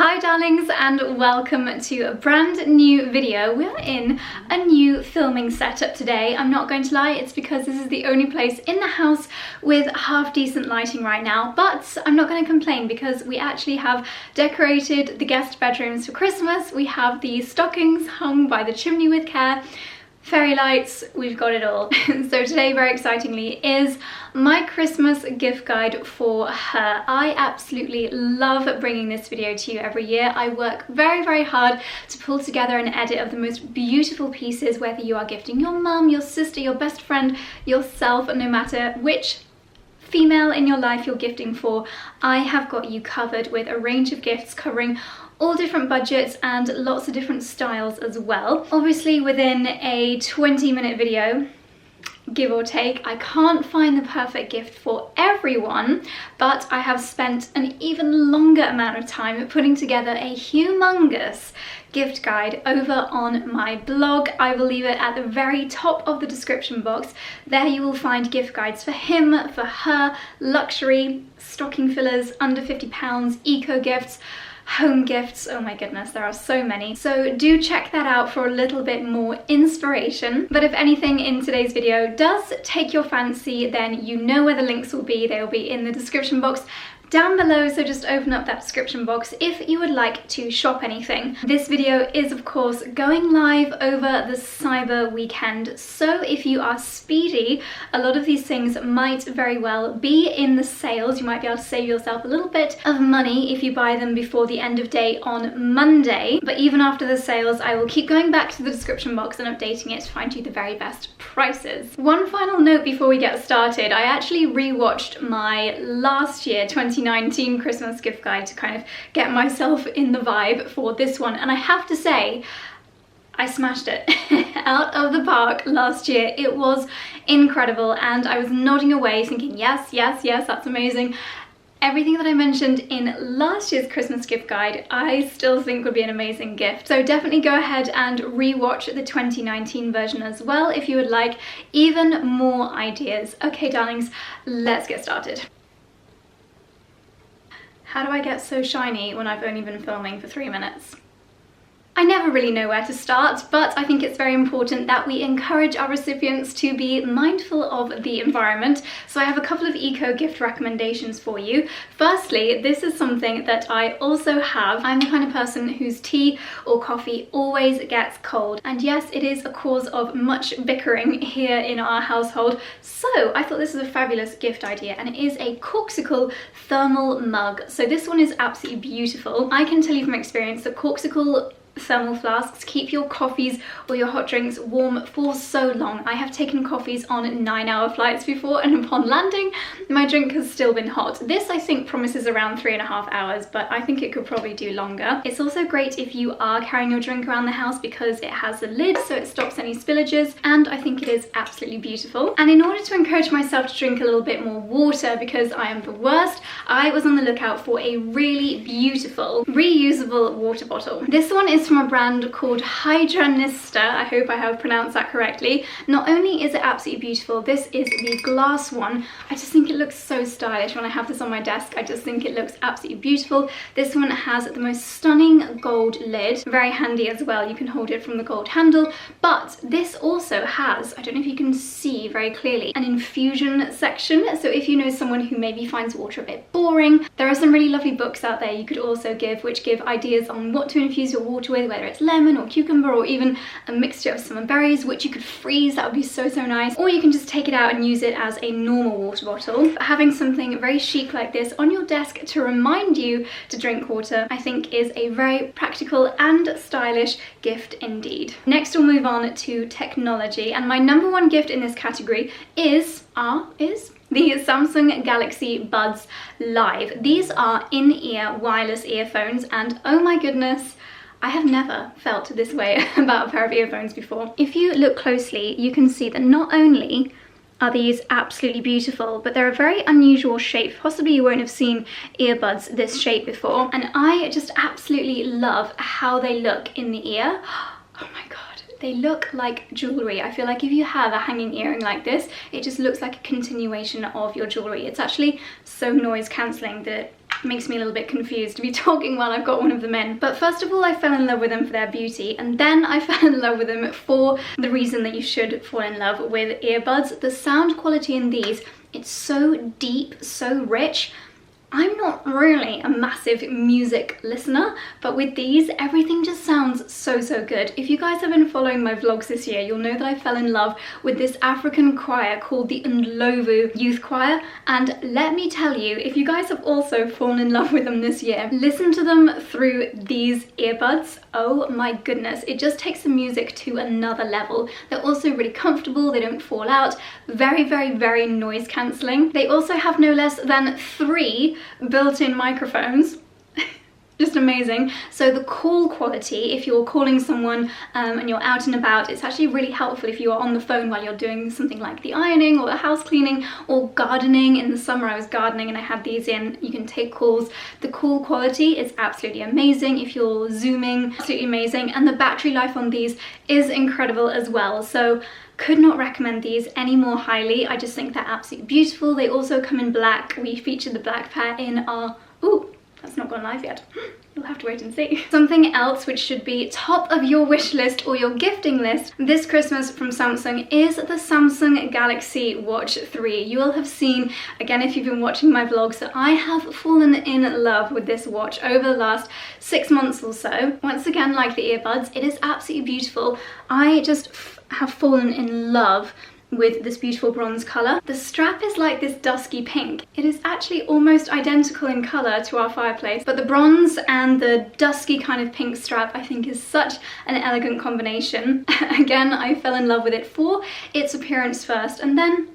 Hi darlings, and welcome to a brand new video. We're in a new filming setup today. I'm not going to lie, it's because this is the only place in the house with half decent lighting right now, but I'm not going to complain because we actually have decorated the guest bedrooms for Christmas. We have the stockings hung by the chimney with care, fairy lights, we've got it all. So today, very excitingly, is my Christmas gift guide for her. I absolutely love bringing this video to you every year. I work very, very hard to pull together an edit of the most beautiful pieces, whether you are gifting your mum, your sister, your best friend, yourself, no matter which female in your life you're gifting for, I have got you covered with a range of gifts covering all different budgets and lots of different styles as well. Obviously within a 20-minute video, give or take, I can't find the perfect gift for everyone, but I have spent an even longer amount of time putting together a humongous gift guide over on my blog. I will leave it at the very top of the description box. There you will find gift guides for him, for her, luxury, stocking fillers, under £50, eco gifts, home gifts, oh my goodness, there are so many. So do check that out for a little bit more inspiration. But if anything in today's video does take your fancy, then you know where the links will be. They will be in the description box down below, so just open up that description box if you would like to shop anything. This video is of course going live over the cyber weekend, so if you are speedy, a lot of these things might very well be in the sales. You might be able to save yourself a little bit of money if you buy them before the end of day on Monday. But even after the sales, I will keep going back to the description box and updating it to find you the very best prices. One final note before we get started, I actually rewatched my last year 2019 Christmas gift guide to kind of get myself in the vibe for this one, and I have to say I smashed it out of the park last year. It was incredible and I was nodding away thinking yes, yes, yes, that's amazing. Everything that I mentioned in last year's Christmas gift guide, I still think would be an amazing gift. So definitely go ahead and rewatch the 2019 version as well if you would like even more ideas. Okay, darlings, let's get started. How do I get so shiny when I've only been filming for 3 minutes? I never really know where to start, but I think it's very important that we encourage our recipients to be mindful of the environment. So I have a couple of eco gift recommendations for you. Firstly, this is something that I also have. I'm the kind of person whose tea or coffee always gets cold. And yes, it is a cause of much bickering here in our household. So I thought this was a fabulous gift idea, and it is a Corksicle thermal mug. So this one is absolutely beautiful. I can tell you from experience that Corksicle thermal flasks keep your coffees or your hot drinks warm for so long. I have taken coffees on 9-hour flights before, and upon landing my drink has still been hot. This I think promises around 3.5 hours, but I think it could probably do longer. It's also great if you are carrying your drink around the house because it has a lid so it stops any spillages, and I think it is absolutely beautiful. And in order to encourage myself to drink a little bit more water because I am the worst, I was on the lookout for a really beautiful reusable water bottle. This one is from a brand called Hydranista. I hope I have pronounced that correctly. Not only is it absolutely beautiful, this is the glass one. I just think it looks so stylish when I have this on my desk. I just think it looks absolutely beautiful. This one has the most stunning gold lid, very handy as well. You can hold it from the gold handle, but this also has, I don't know if you can see very clearly, an infusion section. So if you know someone who maybe finds water a bit boring, there are some really lovely books out there you could also give, which give ideas on what to infuse your water with, whether it's lemon or cucumber or even a mixture of some berries, which you could freeze. That would be so, so nice. Or you can just take it out and use it as a normal water bottle. But having something very chic like this on your desk to remind you to drink water, I think is a very practical and stylish gift indeed. Next we'll move on to technology, and my number one gift in this category is the Samsung Galaxy Buds Live. These are in-ear wireless earphones, and oh my goodness, I have never felt this way about a pair of earphones before. If you look closely, you can see that not only are these absolutely beautiful, but they're a very unusual shape. Possibly you won't have seen earbuds this shape before, and I just absolutely love how they look in the ear. Oh my god, they look like jewellery. I feel like if you have a hanging earring like this, it just looks like a continuation of your jewellery. It's actually so noise cancelling that makes me a little bit confused to be talking while I've got one of them in. But first of all, I fell in love with them for their beauty, and then I fell in love with them for the reason that you should fall in love with earbuds. The sound quality in these, it's so deep, so rich. I'm not really a massive music listener, but with these, everything just sounds so, so good. If you guys have been following my vlogs this year, you'll know that I fell in love with this African choir called the Ndlovu Youth Choir. And let me tell you, if you guys have also fallen in love with them this year, listen to them through these earbuds. Oh my goodness, it just takes the music to another level. They're also really comfortable, they don't fall out, very, very, very noise cancelling. They also have no less than 3 built-in microphones. Just amazing. So the call quality, if you're calling someone and you're out and about, it's actually really helpful if you are on the phone while you're doing something like the ironing or the house cleaning or gardening. In the summer I was gardening and I had these in. You can take calls. The call quality is absolutely amazing. If you're zooming, absolutely amazing. And the battery life on these is incredible as well. So could not recommend these any more highly. I just think they're absolutely beautiful. They also come in black. We featured the black pair in our, ooh, that's not gone live yet. You'll have to wait and see. Something else which should be top of your wish list or your gifting list this Christmas from Samsung is the Samsung Galaxy Watch 3. You will have seen, again if you've been watching my vlogs, that I have fallen in love with this watch over the last 6 months or so. Once again, like the earbuds, it is absolutely beautiful. I just have fallen in love with this beautiful bronze colour. The strap is like this dusky pink. It is actually almost identical in colour to our fireplace, but the bronze and the dusky kind of pink strap I think is such an elegant combination. Again, I fell in love with it for its appearance first, and then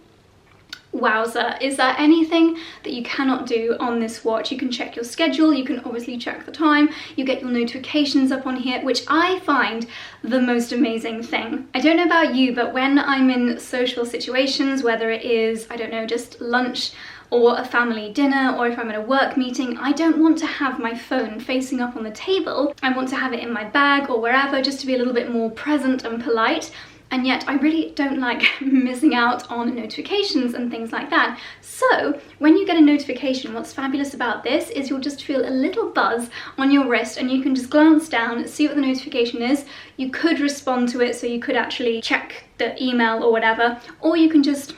wowza, is there anything that you cannot do on this watch? You can check your schedule, you can obviously check the time, you get your notifications up on here, which I find the most amazing thing. I don't know about you, but when I'm in social situations, whether it is, I don't know, just lunch or a family dinner, or if I'm at a work meeting, I don't want to have my phone facing up on the table. I want to have it in my bag or wherever, just to be a little bit more present and polite. And yet I really don't like missing out on notifications and things like that. So when you get a notification, what's fabulous about this is you'll just feel a little buzz on your wrist and you can just glance down, see what the notification is. You could respond to it, so you could actually check the email or whatever, or you can just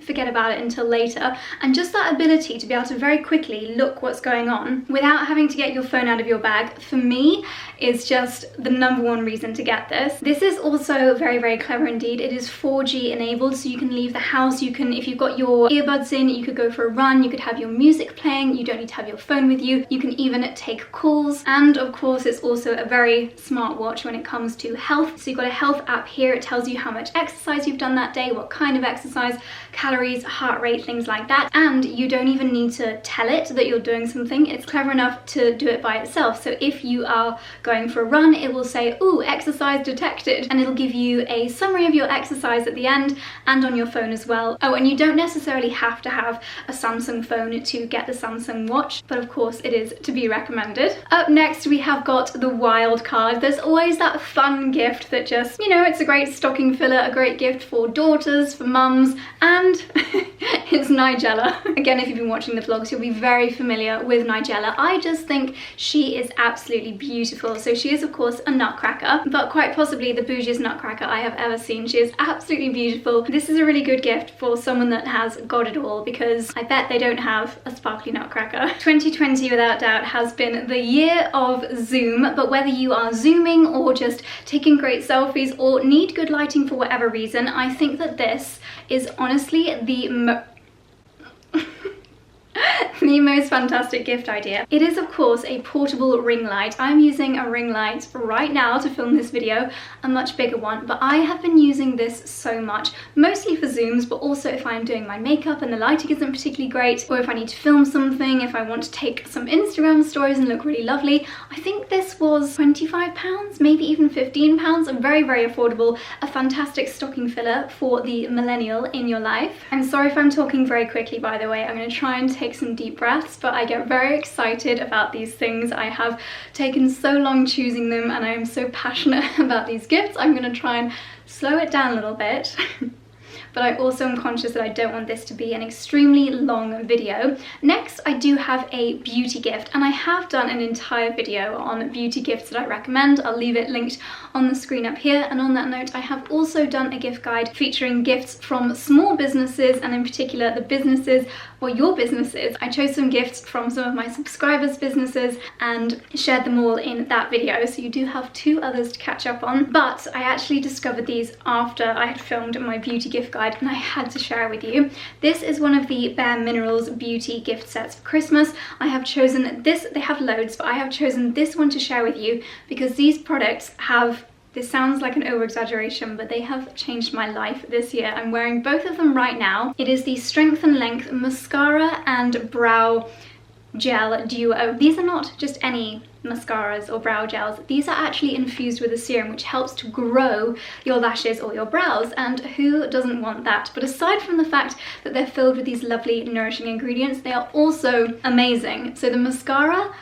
forget about it until later. And just that ability to be able to very quickly look what's going on without having to get your phone out of your bag, for me, is just the #1 reason to get this. This is also very, very clever indeed. It is 4G enabled, so you can leave the house, you can, if you've got your earbuds in, you could go for a run, you could have your music playing, you don't need to have your phone with you, you can even take calls. And of course it's also a very smart watch when it comes to health. So you've got a health app here. It tells you how much exercise you've done that day, what kind of exercise, calories, heart rate, things like that. And you don't even need to tell it that you're doing something. It's clever enough to do it by itself. So if you are going for a run, it will say, ooh, exercise detected, and it'll give you a summary of your exercise at the end and on your phone as well. Oh, and you don't necessarily have to have a Samsung phone to get the Samsung watch, but of course it is to be recommended. Up next we have got the wild card. There's always that fun gift that just, you know, it's a great stocking filler, a great gift for daughters, for mums, and it's Nigella. Again, if you've been watching the vlogs, you'll be very familiar with Nigella. I just think she is absolutely beautiful. So she is of course a nutcracker, but quite possibly the bougiest nutcracker I have ever seen. She is absolutely beautiful. This is a really good gift for someone that has got it all, because I bet they don't have a sparkly nutcracker. 2020 without doubt has been the year of Zoom, but whether you are zooming or just taking great selfies or need good lighting for whatever reason, I think that this is honestly the most fantastic gift idea. It is of course a portable ring light. I'm using a ring light right now to film this video, a much bigger one, but I have been using this so much, mostly for Zooms, but also if I'm doing my makeup and the lighting isn't particularly great, or if I need to film something, if I want to take some Instagram stories and look really lovely. I think this was £25, maybe even £15, very, very affordable, a fantastic stocking filler for the millennial in your life. I'm sorry if I'm talking very quickly, by the way. I'm going to try and take some deep breaths, but I get very excited about these things. I have taken so long choosing them and I am so passionate about these gifts. I'm going to try and slow it down a little bit. but I also am conscious that I don't want this to be an extremely long video. Next, I do have a beauty gift, and I have done an entire video on beauty gifts that I recommend. I'll leave it linked on the screen up here. And on that note, I have also done a gift guide featuring gifts from small businesses, and in particular the businesses or your businesses. I chose some gifts from some of my subscribers' businesses and shared them all in that video, so you do have 2 others to catch up on. But I actually discovered these after I had filmed my beauty gift guide, and I had to share it with you. This is one of the Bare Minerals beauty gift sets for Christmas. I have chosen this, they have loads, but I have chosen this one to share with you because these products have, this sounds like an over-exaggeration, but they have changed my life this year. I'm wearing both of them right now. It is the Strength and Length Mascara and Brow Gel Duo. These are not just any mascaras or brow gels. These are actually infused with a serum which helps to grow your lashes or your brows, and who doesn't want that? But aside from the fact that they're filled with these lovely nourishing ingredients, they are also amazing. So the mascara,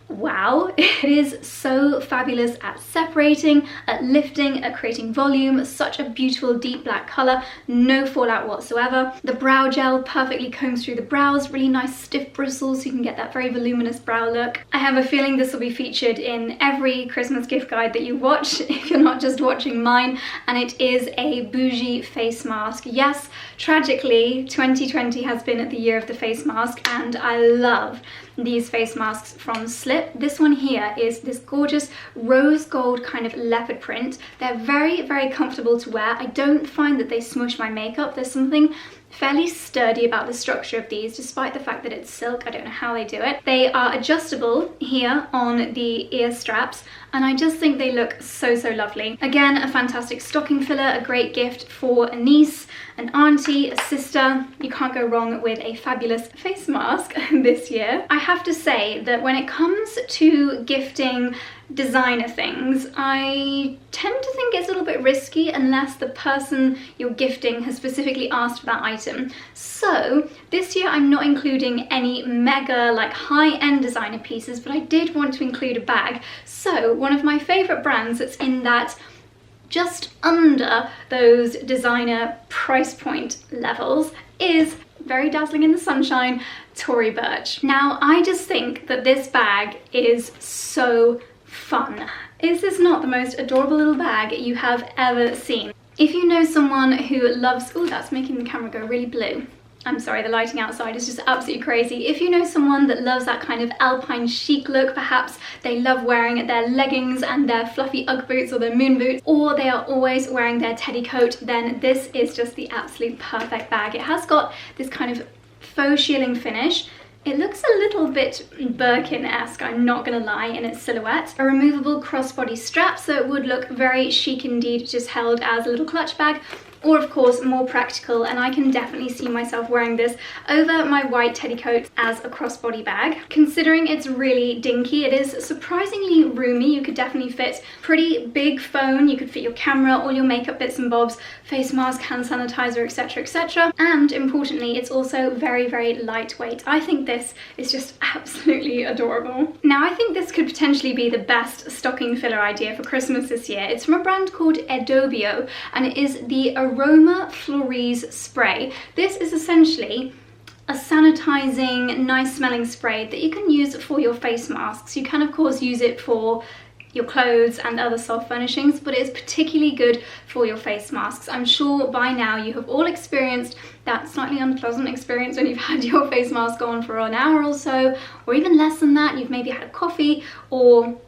wow, it is so fabulous at separating, at lifting, at creating volume. Such a beautiful deep black colour, no fallout whatsoever. The brow gel perfectly combs through the brows, really nice stiff bristles so you can get that very voluminous brow look. I have a feeling this will be featured in every Christmas gift guide that you watch if you're not just watching mine, and it is a bougie face mask. Yes, tragically 2020 has been the year of the face mask, and I love these face masks from Slip. This one here is this gorgeous rose gold kind of leopard print. They're very, very comfortable to wear. I don't find that they smush my makeup. There's something fairly sturdy about the structure of these, despite the fact that it's silk. I don't know how they do it. They are adjustable here on the ear straps, and I just think they look so, so lovely. Again, a fantastic stocking filler, a great gift for a niece, an auntie, a sister. You can't go wrong with a fabulous face mask this year. I have to say that when it comes to gifting designer things, I tend to think it's a little bit risky unless the person you're gifting has specifically asked for that item. So this year I'm not including any mega like high-end designer pieces, but I did want to include a bag. So one of my favorite brands that's in that just under those designer price point levels is very dazzling in the sunshine, Tory Burch. Now I just think that this bag is so fun. Is this not the most adorable little bag you have ever seen? If you know someone who loves, oh, that's making the camera go really blue. I'm sorry, the lighting outside is just absolutely crazy. If you know someone that loves that kind of alpine chic look, perhaps they love wearing their leggings and their fluffy Ugg boots or their moon boots, or they are always wearing their teddy coat, then this is just the absolute perfect bag. It has got this kind of faux shearling finish. It looks a little bit Birkin-esque, I'm not gonna lie, in its silhouette. A removable crossbody strap, so it would look very chic indeed, just held as a little clutch bag. Or of course more practical, and I can definitely see myself wearing this over my white teddy coat as a crossbody bag. Considering it's really dinky, it is surprisingly roomy. You could definitely fit pretty big phone, you could fit your camera, all your makeup bits and bobs, face mask, hand sanitizer, etc, etc. And importantly, it's also very, very lightweight. I think this is just absolutely adorable. Now I think this could potentially be the best stocking filler idea for Christmas this year. It's from a brand called Edobio, and it is the Aroma Florease spray. This is essentially a sanitizing, nice smelling spray that you can use for your face masks. You can of course use it for your clothes and other soft furnishings, but it's particularly good for your face masks. I'm sure by now you have all experienced that slightly unpleasant experience when you've had your face mask on for an hour or so, or even less than that. You've maybe had a coffee or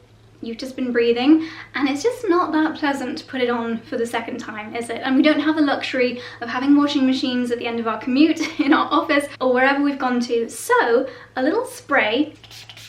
you've just been breathing, and it's just not that pleasant to put it on for the second time, is it? And we don't have the luxury of having washing machines at the end of our commute in our office or wherever we've gone to. So a little spray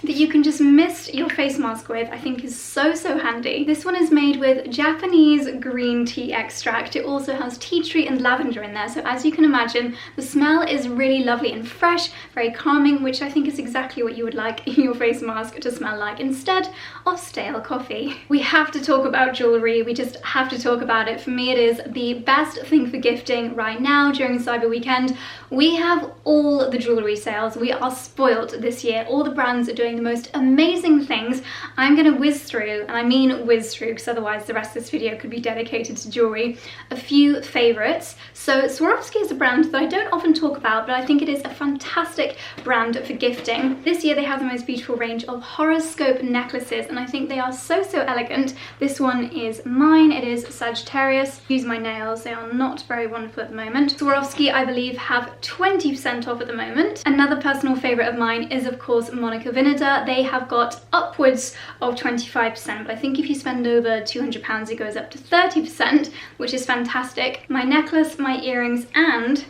that you can just mist your face mask with, I think is so, so handy. This one is made with Japanese green tea extract. It also has tea tree and lavender in there, so as you can imagine, the smell is really lovely and fresh, very calming, which I think is exactly what you would like your face mask to smell like instead of stale coffee. We have to talk about jewellery, we just have to talk about it. For me, it is the best thing for gifting right now during Cyber Weekend. We have all the jewellery sales. We are spoilt this year. All the brands are doing doing the most amazing things, I'm going to whiz through, and I mean whiz through because otherwise the rest of this video could be dedicated to jewellery, a few favourites. So Swarovski is a brand that I don't often talk about, but I think it is a fantastic brand for gifting. This year they have the most beautiful range of horoscope necklaces, and I think they are so elegant. This one is mine. It is Sagittarius. Use my nails. They are not very wonderful at the moment. Swarovski, I believe, have 20% off at the moment. Another personal favourite of mine is, of course, Monica Vinader. They have got upwards of 25%, but I think if you spend over £200, it goes up to 30%, which is fantastic. My necklace, my earrings, and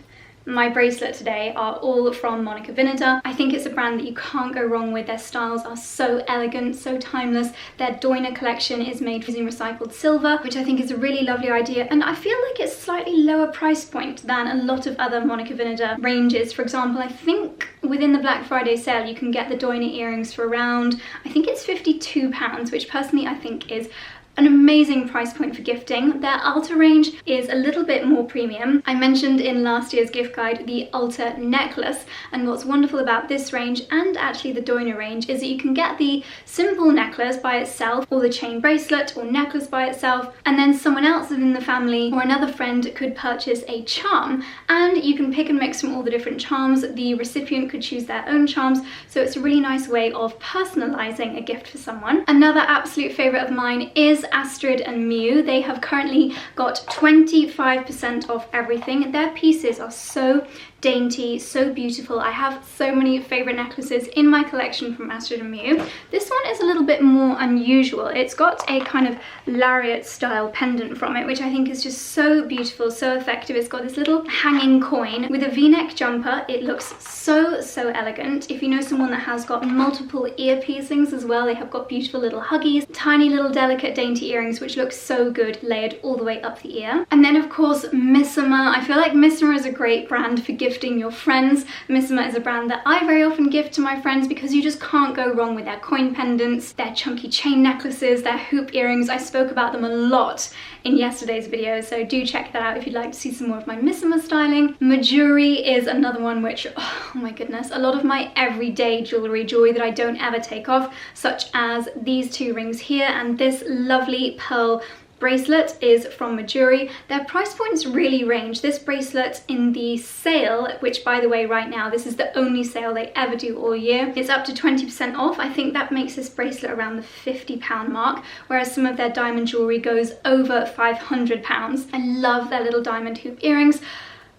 my bracelet today are all from Monica Vinader. I think it's a brand that you can't go wrong with. Their styles are so elegant, so timeless. Their Doina collection is made using recycled silver, which I think is a really lovely idea, and I feel like it's slightly lower price point than a lot of other Monica Vinader ranges. For example, I think within the Black Friday sale you can get the Doina earrings for around, I think it's £52, which personally I think is an amazing price point for gifting. Their Alta range is a little bit more premium. I mentioned in last year's gift guide the Alta necklace, and what's wonderful about this range and actually the Doina range is that you can get the simple necklace by itself, or the chain bracelet or necklace by itself, and then someone else within the family or another friend could purchase a charm, and you can pick and mix from all the different charms. The recipient could choose their own charms, so it's a really nice way of personalizing a gift for someone. Another absolute favorite of mine is Astrid and Miu. They have currently got 25% off everything. Their pieces are so dainty, so beautiful. I have so many favorite necklaces in my collection from Astrid and Miu. This one is a little bit more unusual. It's got a kind of lariat style pendant from it, which I think is just so beautiful, so effective. It's got this little hanging coin with a v-neck jumper. It looks so elegant. If you know someone that has got multiple ear piercings as well, they have got beautiful little huggies, tiny little delicate dainty earrings which look so good layered all the way up the ear. And then of course Missima. I feel like Missima is a great brand for gifting your friends. Missima is a brand that I very often gift to my friends because you just can't go wrong with their coin pendants, their chunky chain necklaces, their hoop earrings. I spoke about them a lot in yesterday's video, so do check that out if you'd like to see some more of my Missima styling. Majuri is another one which, oh my goodness, a lot of my everyday jewelry that I don't ever take off, such as these two rings here and this lovely pearl bracelet is from Majuri. Their price points really range. This bracelet in the sale, which by the way right now this is the only sale they ever do all year, it's up to 20% off. I think that makes this bracelet around the £50 mark, whereas some of their diamond jewelry goes over £500. I love their little diamond hoop earrings.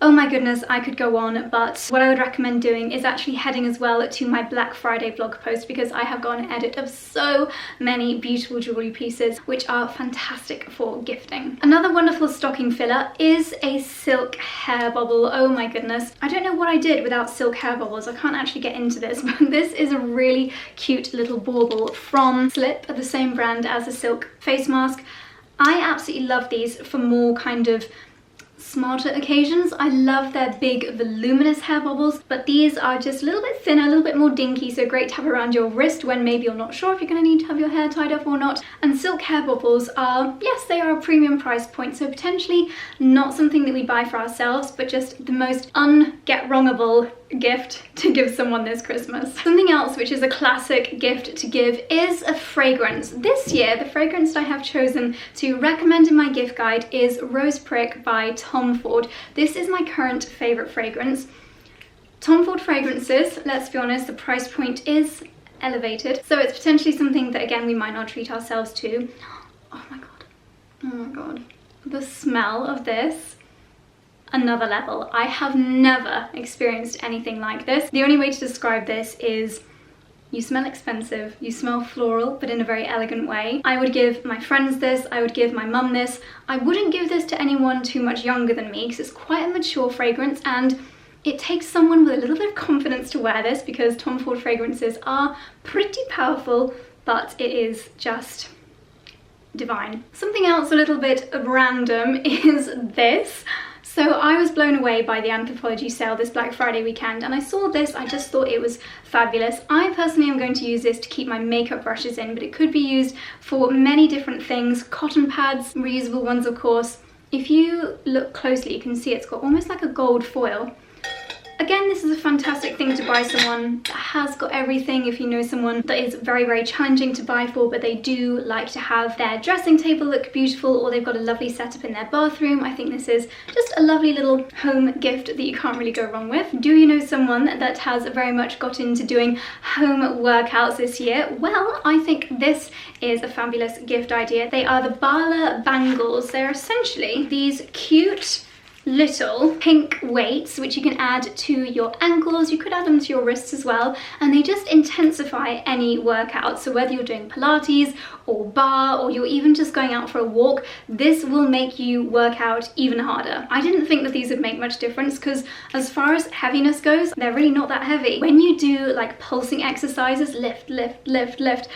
Oh my goodness, I could go on, but what I would recommend doing is actually heading as well to my Black Friday blog post, because I have got an edit of so many beautiful jewelry pieces which are fantastic for gifting. Another wonderful stocking filler is a silk hair bubble. Oh my goodness, I don't know what I did without silk hair bubbles. I can't actually get into this, but this is a really cute little bauble from Slip, the same brand as the silk face mask. I absolutely love these for more kind of smarter occasions. I love their big voluminous hair bubbles, but these are just a little bit thinner, a little bit more dinky, so great to have around your wrist when maybe you're not sure if you're going to need to have your hair tied up or not. And silk hair bubbles are, yes, they are a premium price point, so potentially not something that we buy for ourselves, but just the most un-get-wrongable gift to give someone this Christmas. Something else which is a classic gift to give is a fragrance. This year, the fragrance that I have chosen to recommend in my gift guide is Rose Prick by Tom Ford. This is my current favourite fragrance. Tom Ford fragrances, let's be honest, the price point is elevated, so it's potentially something that again we might not treat ourselves to. Oh my god, oh my god, the smell of this, another level. I have never experienced anything like this. The only way to describe this is you smell expensive, you smell floral, but in a very elegant way. I would give my friends this, I would give my mum this. I wouldn't give this to anyone too much younger than me because it's quite a mature fragrance, and it takes someone with a little bit of confidence to wear this because Tom Ford fragrances are pretty powerful, but it is just divine. Something else a little bit random is this. So I was blown away by the Anthropologie sale this Black Friday weekend, and I saw this, I just thought it was fabulous. I personally am going to use this to keep my makeup brushes in, but it could be used for many different things. Cotton pads, reusable ones of course. If you look closely, you can see it's got almost like a gold foil. Again, this is a fantastic thing to buy someone that has got everything. If you know someone that is very, very challenging to buy for, but they do like to have their dressing table look beautiful, or they've got a lovely setup in their bathroom, I think this is just a lovely little home gift that you can't really go wrong with. Do you know someone that has very much got into doing home workouts this year? Well, I think this is a fabulous gift idea. They are the Bala bangles. They're essentially these cute little pink weights which you can add to your ankles. You could add them to your wrists as well, and they just intensify any workout. So whether you're doing Pilates or bar, or you're even just going out for a walk, this will make you work out even harder. I didn't think that these would make much difference, because as far as heaviness goes, they're really not that heavy. When you do like pulsing exercises, lift, lift, lift, lift,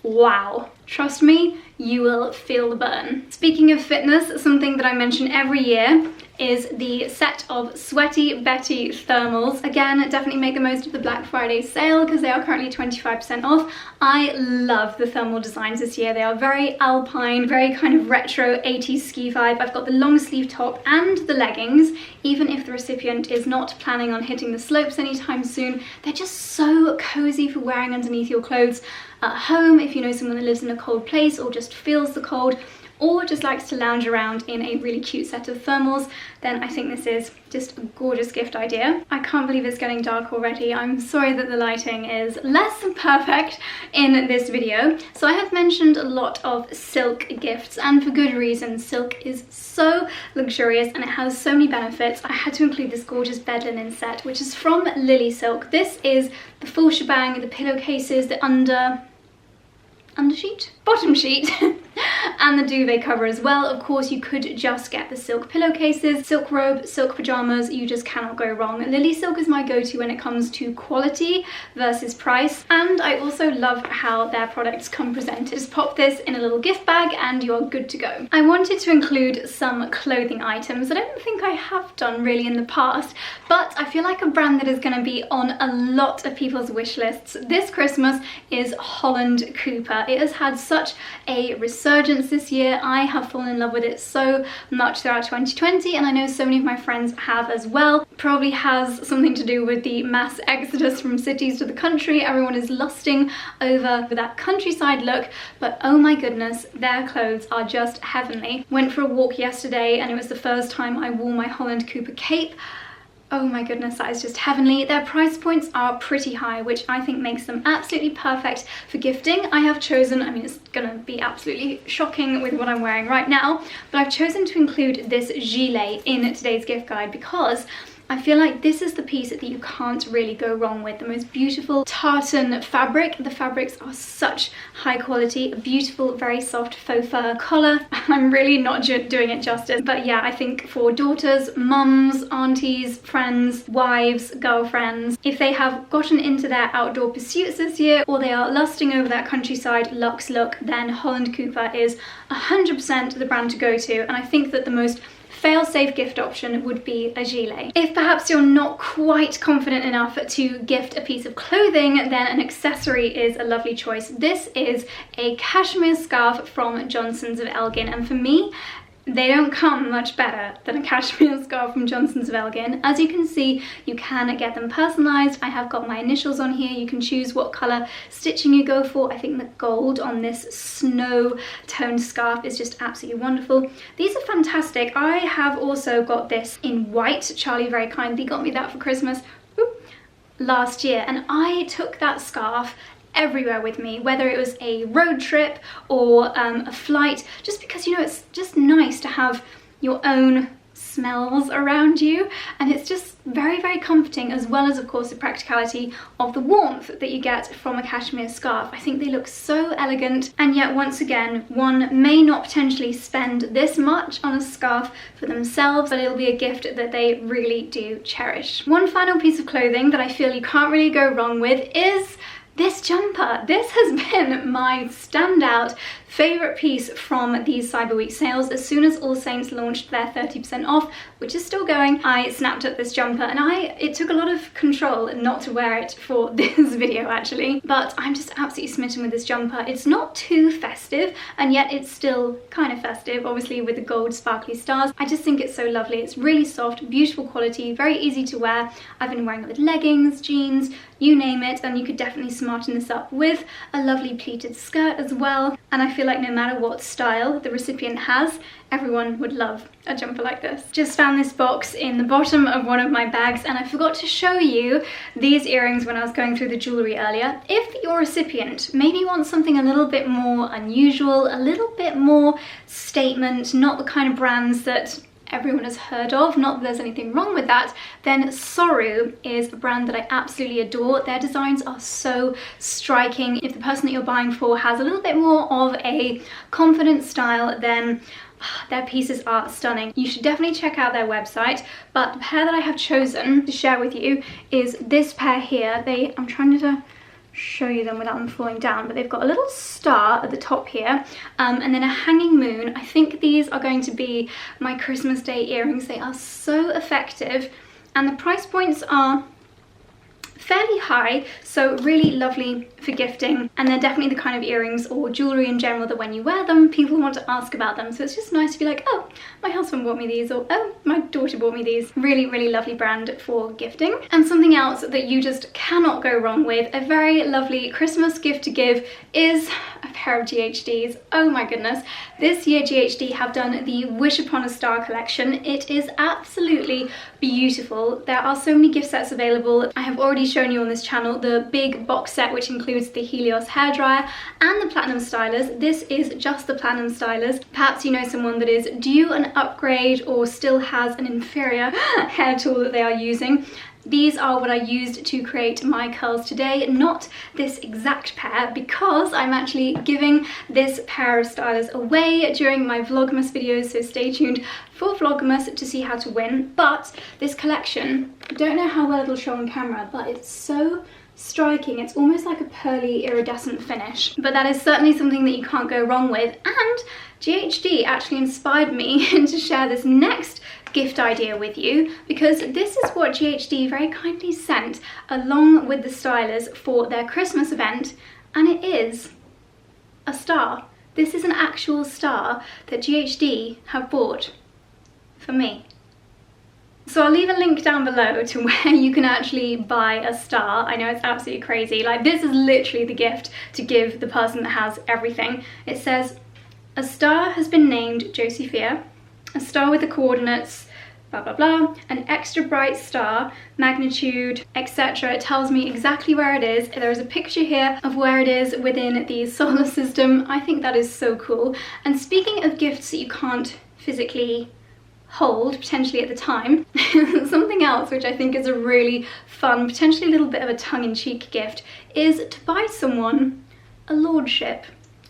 wow, trust me, you will feel the burn. Speaking of fitness, something that I mention every year is the set of Sweaty Betty thermals. Again, definitely make the most of the Black Friday sale because they are currently 25% off. I love the thermal designs this year. They are very alpine, very kind of retro 80s ski vibe. I've got the long sleeve top and the leggings. Even if the recipient is not planning on hitting the slopes anytime soon, they're just so cozy for wearing underneath your clothes at home, if you know someone that lives in a cold place or just feels the cold, or just likes to lounge around in a really cute set of thermals, then I think this is just a gorgeous gift idea. I can't believe it's getting dark already. I'm sorry that the lighting is less than perfect in this video. So I have mentioned a lot of silk gifts, and for good reason. Silk is so luxurious and it has so many benefits. I had to include this gorgeous bed linen set, which is from Lily Silk. This is the full shebang, the pillowcases, the undersheet? Bottom sheet and the duvet cover as well. Of course, you could just get the silk pillowcases, silk robe, silk pajamas. You just cannot go wrong. Lily Silk is my go-to when it comes to quality versus price, and I also love how their products come presented. Just pop this in a little gift bag and you're good to go. I wanted to include some clothing items that I don't think I have done really in the past, but I feel like a brand that is going to be on a lot of people's wish lists this Christmas is Holland Cooper. It has had such a resurgence this year. I have fallen in love with it so much throughout 2020, and I know so many of my friends have as well. Probably has something to do with the mass exodus from cities to the country. Everyone is lusting over that countryside look, but oh my goodness, their clothes are just heavenly. Went for a walk yesterday and it was the first time I wore my Holland Cooper cape. Oh my goodness, that is just heavenly. Their price points are pretty high, which I think makes them absolutely perfect for gifting. I have chosen, I mean, it's gonna be absolutely shocking with what I'm wearing right now, but I've chosen to include this gilet in today's gift guide because I feel like this is the piece that you can't really go wrong with. The most beautiful tartan fabric. The fabrics are such high quality. A beautiful, very soft faux fur collar. I'm really not doing it justice. But yeah, I think for daughters, mums, aunties, friends, wives, girlfriends, if they have gotten into their outdoor pursuits this year, or they are lusting over that countryside luxe look, then Holland Cooper is 100% the brand to go to. And I think that the most fail-safe gift option would be a gilet. If perhaps you're not quite confident enough to gift a piece of clothing, then an accessory is a lovely choice. This is a cashmere scarf from Johnson's of Elgin, and for me, they don't come much better than a cashmere scarf from Johnson's of Elgin. As you can see, you can get them personalised. I have got my initials on here. You can choose what colour stitching you go for. I think the gold on this snow toned scarf is just absolutely wonderful. These are fantastic. I have also got this in white. Charlie very kindly got me that for Christmas last year, and I took that scarf everywhere with me, whether it was a road trip or a flight, just because, you know, it's just nice to have your own smells around you, and it's just very, very comforting, as well as of course the practicality of the warmth that you get from a cashmere scarf. I think they look so elegant, and yet once again, one may not potentially spend this much on a scarf for themselves, but it'll be a gift that they really do cherish. One final piece of clothing that I feel you can't really go wrong with is this jumper. This has been my standout favourite piece from these Cyber Week sales. As soon as All Saints launched their 30% off, which is still going, I snapped up this jumper, and it took a lot of control not to wear it for this video actually, but I'm just absolutely smitten with this jumper. It's not too festive, and yet it's still kind of festive, obviously with the gold sparkly stars. I just think it's so lovely. It's really soft, beautiful quality, very easy to wear. I've been wearing it with leggings, jeans, you name it, and you could definitely smarten this up with a lovely pleated skirt as well. And I feel like no matter what style the recipient has, everyone would love a jumper like this. Just found this box in the bottom of one of my bags, and I forgot to show you these earrings when I was going through the jewellery earlier. If your recipient maybe wants something a little bit more unusual, a little bit more statement, not the kind of brands that everyone has heard of, not that there's anything wrong with that, then Soru is a brand that I absolutely adore. Their designs are so striking. If the person that you're buying for has a little bit more of a confident style, then their pieces are stunning. You should definitely check out their website, but the pair that I have chosen to share with you is this pair here. I'm trying to show you them without them falling down, but they've got a little star at the top here, and then a hanging moon. I think these are going to be my Christmas Day earrings. They are so effective, and the price points are fairly high, so really lovely for gifting, and they're definitely the kind of earrings or jewellery in general that when you wear them, people want to ask about them. So it's just nice to be like, oh, my husband bought me these, or oh, my daughter bought me these. Really, really lovely brand for gifting. And something else that you just cannot go wrong with, a very lovely Christmas gift to give, is a pair of GHDs. Oh my goodness. This year GHD have done the Wish Upon a Star collection. It is absolutely beautiful. There are so many gift sets available. I have already shown you on this channel the big box set, which includes the Helios hairdryer and the Platinum Stylers. This is just the Platinum Stylers. Perhaps you know someone that is due an upgrade or still has an inferior hair tool that they are using. These are what I used to create my curls today, not this exact pair, because I'm actually giving this pair of stylers away during my Vlogmas videos, so stay tuned for Vlogmas to see how to win. But this collection, I don't know how well it'll show on camera, but it's so striking. It's almost like a pearly iridescent finish, but that is certainly something that you can't go wrong with. And GHD actually inspired me to share this next gift idea with you, because this is what GHD very kindly sent along with the stylers for their Christmas event, and it is a star. This is an actual star that GHD have bought for me. So I'll leave a link down below to where you can actually buy a star. I know it's absolutely crazy. Like, this is literally the gift to give the person that has everything. It says, a star has been named Josephia, a star with the coordinates, blah blah blah, an extra bright star, magnitude, etc. It tells me exactly where it is. There is a picture here of where it is within the solar system. I think that is so cool. And speaking of gifts that you can't physically hold, potentially at the time, something else which I think is a really fun, potentially a little bit of a tongue-in-cheek gift, is to buy someone a lordship.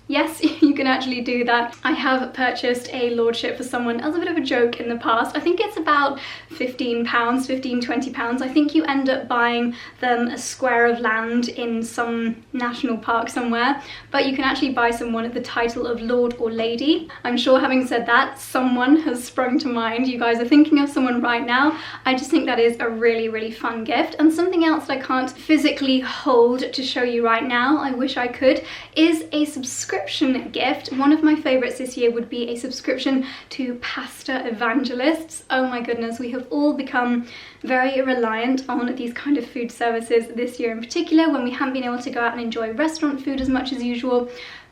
Yes, you can actually do that. I have purchased a lordship for someone as a bit of a joke in the past. I think it's about £15, £20. I think you end up buying them a square of land in some national park somewhere, but you can actually buy someone the title of Lord or Lady. I'm sure, having said that, someone has sprung to mind. You guys are thinking of someone right now. I just think that is a really, really fun gift. And something else that I can't physically hold to show you right now, I wish I could, is a subscription gift. One of my favorites this year would be a subscription to pasta evangelists. Oh my goodness, we have all become very reliant on these kind of food services this year in particular, when we haven't been able to go out and enjoy restaurant food as much as usual.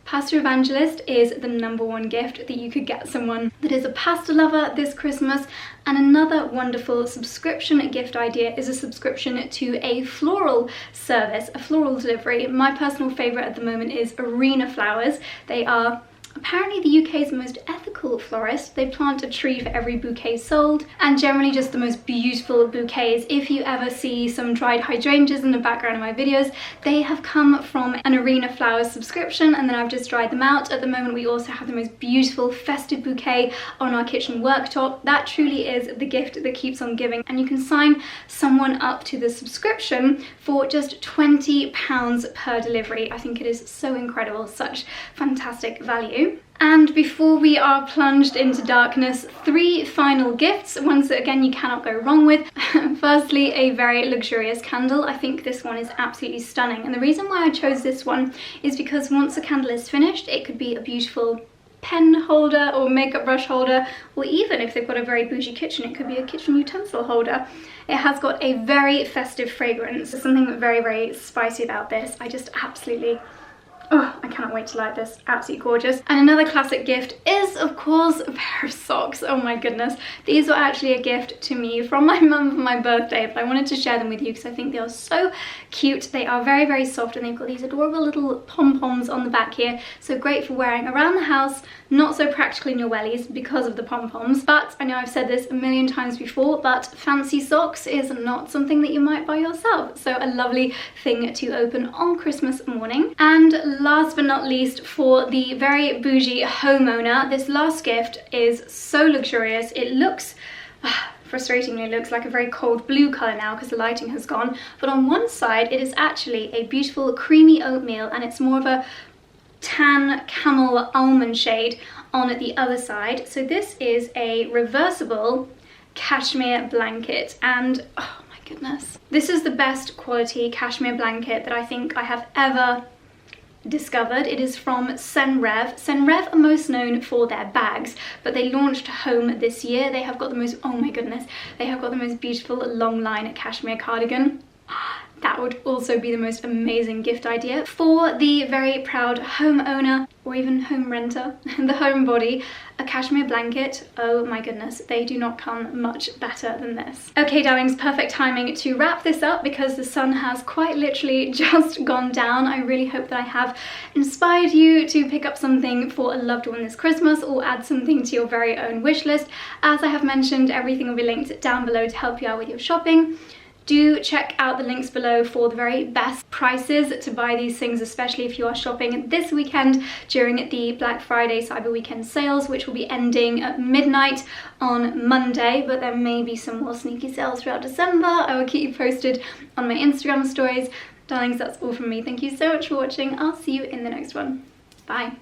Pasta Evangelist is the #1 gift that you could get someone that is a pasta lover this Christmas. And another wonderful subscription gift idea is a subscription to a floral service, a floral delivery. My personal favourite at the moment is Arena Flowers. They are apparently the UK's most ethical florist. They plant a tree for every bouquet sold, and generally just the most beautiful bouquets. If you ever see some dried hydrangeas in the background of my videos, they have come from an Arena Flowers subscription, and then I've just dried them out. At the moment we also have the most beautiful festive bouquet on our kitchen worktop. That truly is the gift that keeps on giving, and you can sign someone up to the subscription for just £20 per delivery. I think it is so incredible, such fantastic value. And before we are plunged into darkness, 3 final gifts, ones that again you cannot go wrong with. Firstly, a very luxurious candle. I think this one is absolutely stunning, and the reason why I chose this one is because once the candle is finished, it could be a beautiful pen holder or makeup brush holder, or even if they've got a very bougie kitchen, it could be a kitchen utensil holder. It has got a very festive fragrance. There's something very, very spicy about this. I just absolutely, oh, I cannot wait to light this. Absolutely gorgeous. And another classic gift is, of course, a pair of socks. Oh my goodness. These were actually a gift to me from my mum for my birthday, but I wanted to share them with you because I think they are so cute. They are very, very soft, and they've got these adorable little pom-poms on the back here. So great for wearing around the house, not so practical in your wellies because of the pom-poms. But I know I've said this a million times before, but fancy socks is not something that you might buy yourself. So a lovely thing to open on Christmas morning. And last but not least, for the very bougie homeowner, this last gift is so luxurious. It looks, frustratingly, looks like a very cold blue colour now because the lighting has gone. But on one side, it is actually a beautiful creamy oatmeal, and it's more of a tan camel almond shade on the other side. So this is a reversible cashmere blanket, and oh my goodness, this is the best quality cashmere blanket that I think I have ever discovered. It is from Senrev. Senrev are most known for their bags, but they launched home this year. They have got the most, oh my goodness, they have got the most beautiful long line cashmere cardigan. That would also be the most amazing gift idea for the very proud homeowner or even home renter, the homebody. A cashmere blanket, oh my goodness, they do not come much better than this. Okay darlings, perfect timing to wrap this up because the sun has quite literally just gone down. I really hope that I have inspired you to pick up something for a loved one this Christmas, or add something to your very own wish list. As I have mentioned, everything will be linked down below to help you out with your shopping. Do check out the links below for the very best prices to buy these things, especially if you are shopping this weekend during the Black Friday Cyber Weekend sales, which will be ending at midnight on Monday, but there may be some more sneaky sales throughout December. I will keep you posted on my Instagram stories. Darlings, that's all from me. Thank you so much for watching. I'll see you in the next one. Bye.